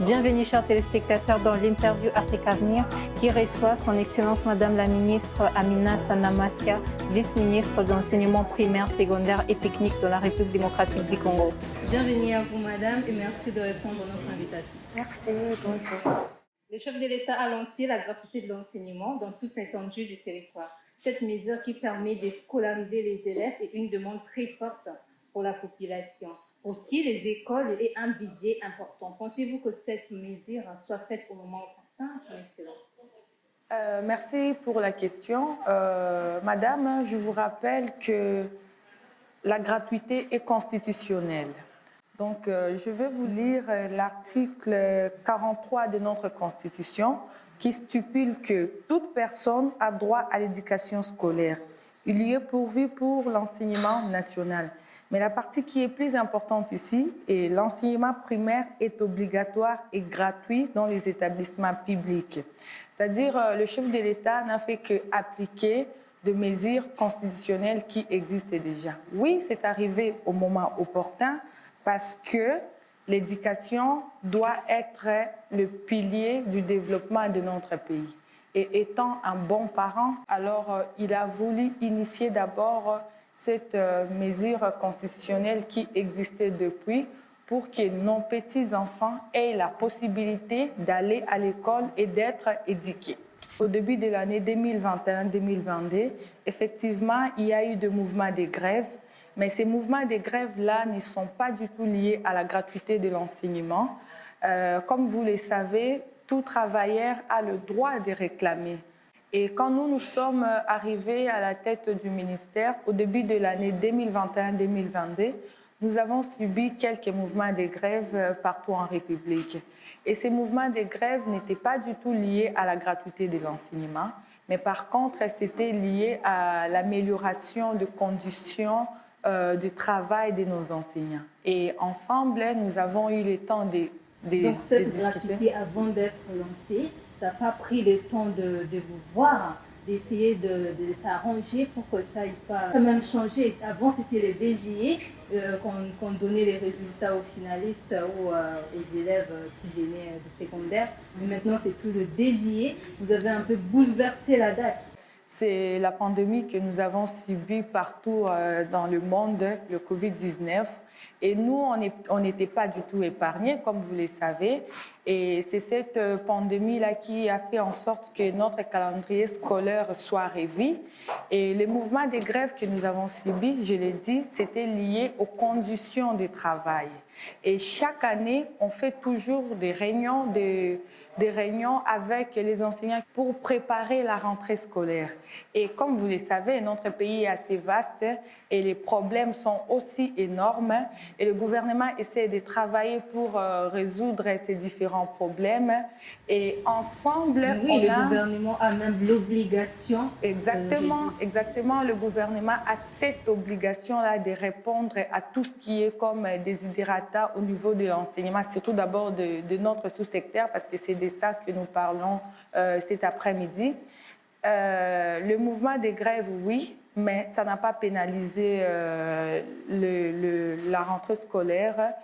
Bienvenue chers téléspectateurs dans l'interview Afrique Avenir qui reçoit son Excellence Madame la Ministre Aminata Namassia, vice-ministre de l'enseignement primaire, secondaire et technique de la République démocratique du Congo. Bienvenue à vous Madame et merci de répondre à notre invitation. Merci, bonjour. Le chef de l'État a lancé la gratuité de l'enseignement dans toute l'étendue du territoire. Cette mesure qui permet de scolariser les élèves est une demande très forte pour la population, pour qui les écoles aient un budget important. Pensez-vous que cette mesure soit faite au moment opportun, son Excellence? Merci pour la question. Madame, je vous rappelle que la gratuité est constitutionnelle. Donc, je vais vous lire l'article 43 de notre Constitution qui stipule que toute personne a droit à l'éducation scolaire. Il y est pourvu pour l'enseignement national. Mais la partie qui est plus importante ici est l'enseignement primaire est obligatoire et gratuit dans les établissements publics. C'est-à-dire, le chef de l'État n'a fait qu'appliquer de mesures constitutionnelles qui existent déjà. Oui, c'est arrivé au moment opportun parce que l'éducation doit être le pilier du développement de notre pays. Et étant un bon parent, alors il a voulu initier d'abord cette mesure constitutionnelle qui existait depuis pour que nos petits-enfants aient la possibilité d'aller à l'école et d'être éduqués. Au début de l'année 2021-2022, effectivement, il y a eu des mouvements de grève, mais ces mouvements de grève-là ne sont pas du tout liés à la gratuité de l'enseignement. Comme vous le savez, tout travailleur a le droit de réclamer. Et quand nous sommes arrivés à la tête du ministère, au début de l'année 2021-2022, nous avons subi quelques mouvements de grève partout en République. Et ces mouvements de grève n'étaient pas du tout liés à la gratuité de l'enseignement, mais par contre, c'était lié à l'amélioration des conditions de travail de nos enseignants. Et ensemble, nous avons eu le temps de Donc cette gratuité, avant d'être lancée, ça n'a pas pris le temps de vous voir, d'essayer de s'arranger pour que ça ait pas même changé. Avant, c'était les DGE qu'on donnait les résultats aux finalistes ou aux élèves qui venaient de secondaire. Mais maintenant, c'est plus le DGE. Vous avez un peu bouleversé la date. C'est la pandémie que nous avons subie partout dans le monde, le Covid-19. Et nous, on n'était pas du tout épargnés, comme vous le savez. Et c'est cette pandémie-là qui a fait en sorte que notre calendrier scolaire soit revu. Et les mouvements de grève que nous avons subis, je l'ai dit, c'était lié aux conditions de travail. Et chaque année, on fait toujours des réunions avec les enseignants pour préparer la rentrée scolaire. Et comme vous le savez, notre pays est assez vaste et les problèmes sont aussi énormes. Et le gouvernement essaie de travailler pour résoudre ces différents problèmes. Et ensemble, oui, le gouvernement a même l'obligation. Exactement. Le gouvernement a cette obligation-là de répondre à tout ce qui est comme desiderata au niveau de l'enseignement, surtout d'abord de notre sous-secteur, parce que c'est de ça que nous parlons cet après-midi. Le mouvement des grèves, oui, mais ça n'a pas pénalisé la rentrée scolaire.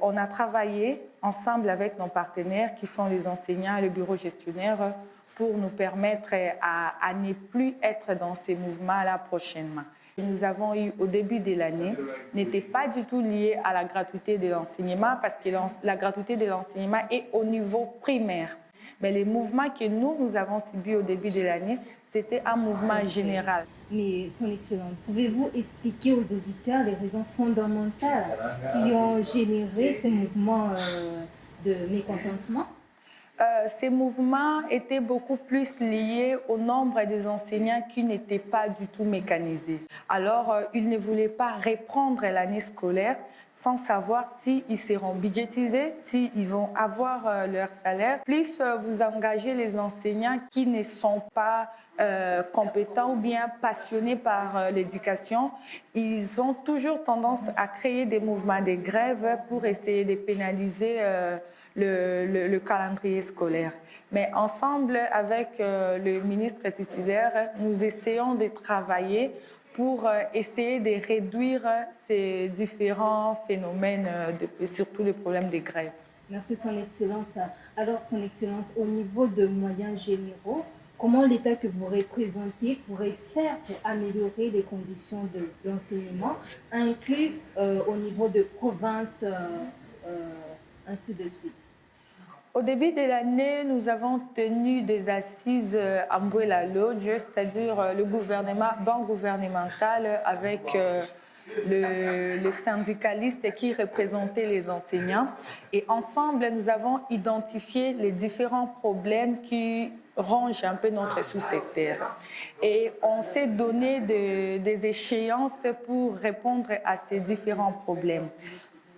On a travaillé ensemble avec nos partenaires qui sont les enseignants et le bureau gestionnaire pour nous permettre à ne plus être dans ces mouvements-là prochainement. Nous avons eu au début de l'année n'était pas du tout lié à la gratuité de l'enseignement parce que la gratuité de l'enseignement est au niveau primaire. Mais les mouvements que nous avons subis au début de l'année, c'était un mouvement général. Mais, Son Excellence, pouvez-vous expliquer aux auditeurs les raisons fondamentales qui ont généré ces mouvements de mécontentement? Ces mouvements étaient beaucoup plus liés au nombre des enseignants qui n'étaient pas du tout mécanisés. Alors, ils ne voulaient pas reprendre l'année scolaire sans savoir s'ils seront budgétisés, s'ils vont avoir leur salaire. Plus vous engagez les enseignants qui ne sont pas compétents ou bien passionnés par l'éducation, ils ont toujours tendance à créer des mouvements de grève pour essayer de pénaliser le calendrier scolaire. Mais ensemble, avec le ministre titulaire, nous essayons de travailler pour essayer de réduire ces différents phénomènes, surtout le problème des grèves. Merci, Son Excellence. Alors, Son Excellence, au niveau de moyens généraux, comment l'État que vous représentez pourrait faire pour améliorer les conditions de l'enseignement, inclus au niveau de province, ainsi de suite? Au début de l'année, nous avons tenu des assises à Mbuela Lodge, c'est-à-dire le gouvernement, banque gouvernementale avec le syndicaliste qui représentait les enseignants. Et ensemble, nous avons identifié les différents problèmes qui rongent un peu notre sous-secteur. Et on s'est donné des échéances pour répondre à ces différents problèmes.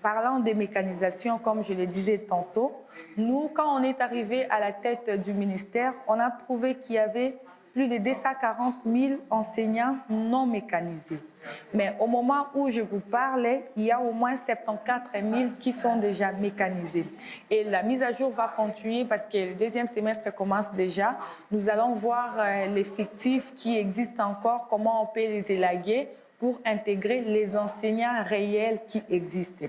Parlant des mécanisations, comme je le disais tantôt, nous, quand on est arrivé à la tête du ministère, on a trouvé qu'il y avait plus de 240 000 enseignants non mécanisés. Mais au moment où je vous parlais, il y a au moins 74 000 qui sont déjà mécanisés. Et la mise à jour va continuer parce que le deuxième semestre commence déjà. Nous allons voir l'effectif qui existe encore, comment on peut les élaguer pour intégrer les enseignants réels qui existent.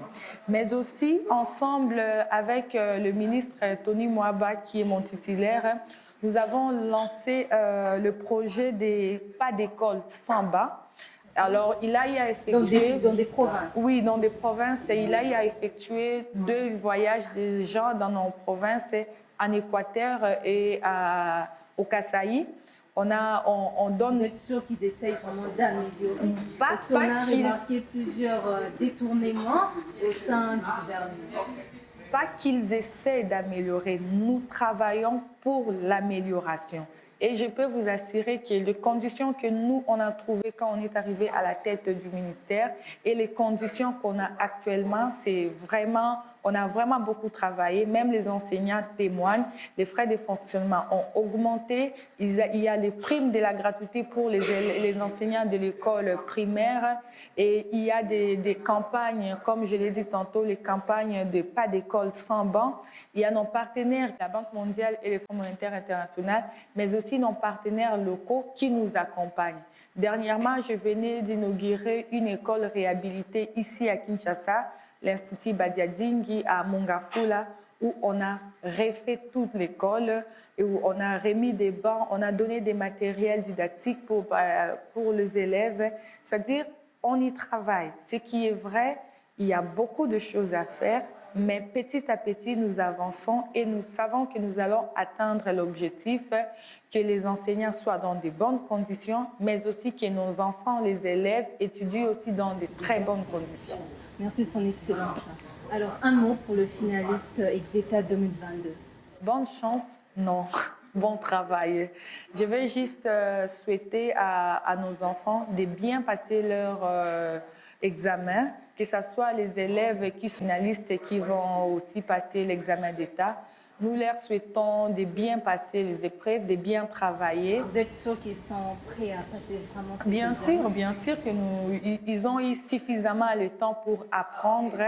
Mais aussi, ensemble avec le ministre Tony Mwaba, qui est mon titulaire, nous avons lancé le projet des pas d'école sans bas. Alors, il a y a effectué... Dans des provinces? Oui, dans des provinces. Et il a y a effectué 2 voyages de gens dans nos provinces, en Équateur et au Kasaï. On donne... Vous êtes sûr qu'ils essayent vraiment d'améliorer? Parce qu'on a remarqué plusieurs détournements au sein du gouvernement. Pas qu'ils essaient d'améliorer, nous travaillons pour l'amélioration. Et je peux vous assurer que les conditions que nous, on a trouvées quand on est arrivé à la tête du ministère et les conditions qu'on a actuellement, c'est vraiment, on a vraiment beaucoup travaillé. Même les enseignants témoignent. Les frais de fonctionnement ont augmenté. Il y a les primes de la gratuité pour les enseignants de l'école primaire. Et il y a des campagnes, comme je l'ai dit tantôt, les campagnes de pas d'école sans banc. Il y a nos partenaires, la Banque mondiale et le Fonds monétaire international, mais aussi nos partenaires locaux qui nous accompagnent. Dernièrement, je venais d'inaugurer une école réhabilitée ici à Kinshasa, l'Institut Badiadingi à Mongafula, où on a refait toute l'école et où on a remis des bancs, on a donné des matériels didactiques pour les élèves. C'est-à-dire, on y travaille. Ce qui est vrai, il y a beaucoup de choses à faire, mais petit à petit, nous avançons et nous savons que nous allons atteindre l'objectif, que les enseignants soient dans de bonnes conditions, mais aussi que nos enfants, les élèves, étudient aussi dans de très bonnes conditions. Merci, Son Excellence. Alors, un mot pour le finaliste Exeta 2022. Bonne chance, non. Bon travail. Je vais juste souhaiter à nos enfants de bien passer leur examen, que ce soit les élèves qui sont finalistes et qui vont aussi passer l'examen d'État. Nous leur souhaitons de bien passer les épreuves, de bien travailler. Vous êtes sûr qu'ils sont prêts à passer vraiment ces bien sûr que ils ont eu suffisamment le temps pour apprendre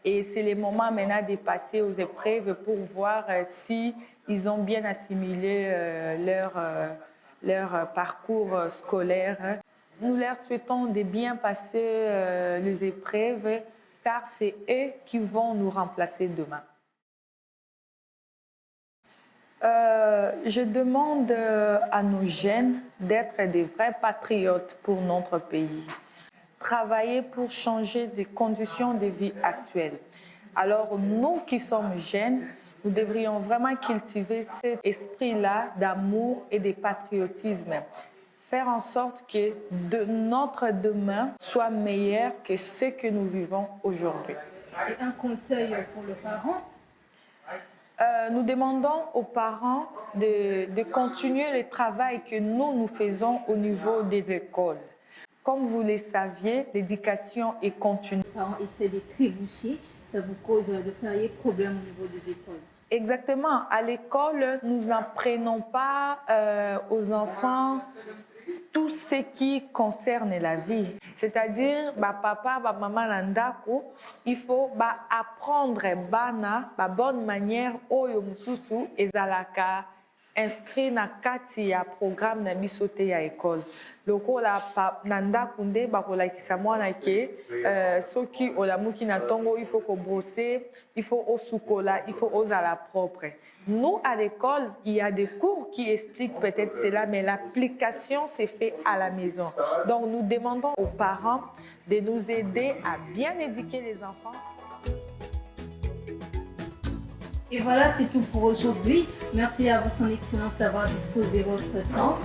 et c'est le moment maintenant de passer aux épreuves pour voir si ils ont bien assimilé leur parcours scolaire. Nous leur souhaitons de bien passer les épreuves car c'est eux qui vont nous remplacer demain. Je demande à nos jeunes d'être des vrais patriotes pour notre pays, travailler pour changer des conditions de vie actuelles. Alors nous qui sommes jeunes, nous devrions vraiment cultiver cet esprit-là d'amour et de patriotisme, faire en sorte que notre demain soit meilleur que ce que nous vivons aujourd'hui. Et un conseil pour le parent? Nous demandons aux parents de continuer le travail que nous faisons au niveau des écoles. Comme vous le saviez, l'éducation est continue. Les parents essaient de trébucher, ça vous cause de sérieux problèmes au niveau des écoles. Exactement. À l'école, nous n'apprenons pas aux enfants tout ce qui concerne la vie. C'est-à-dire, papa, maman, nandako, il faut apprendre bana, bonne manière, oyo mususu, ezalaka inscrit na kati ya programme na biso te ya école. Lokola na ndako nde bakolakisa mwana ke soki olamuki na ntongo il faut kobrosser, il faut osukola, il faut ozala propre. Nous, à l'école, il y a des cours qui expliquent peut-être cela, mais l'application s'est faite à la maison. Donc, nous demandons aux parents de nous aider à bien éduquer les enfants. Et voilà, c'est tout pour aujourd'hui. Merci à vous, Son Excellence, d'avoir disposé votre temps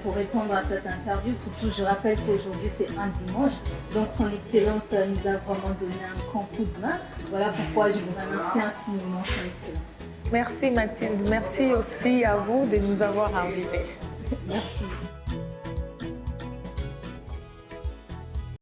pour répondre à cette interview. Surtout, je rappelle qu'aujourd'hui, c'est un dimanche. Donc, Son Excellence nous a vraiment donné un grand coup de main. Voilà pourquoi je vous remercie infiniment, Son Excellence. Merci Mathilde. Merci aussi à vous de nous avoir invités. Merci.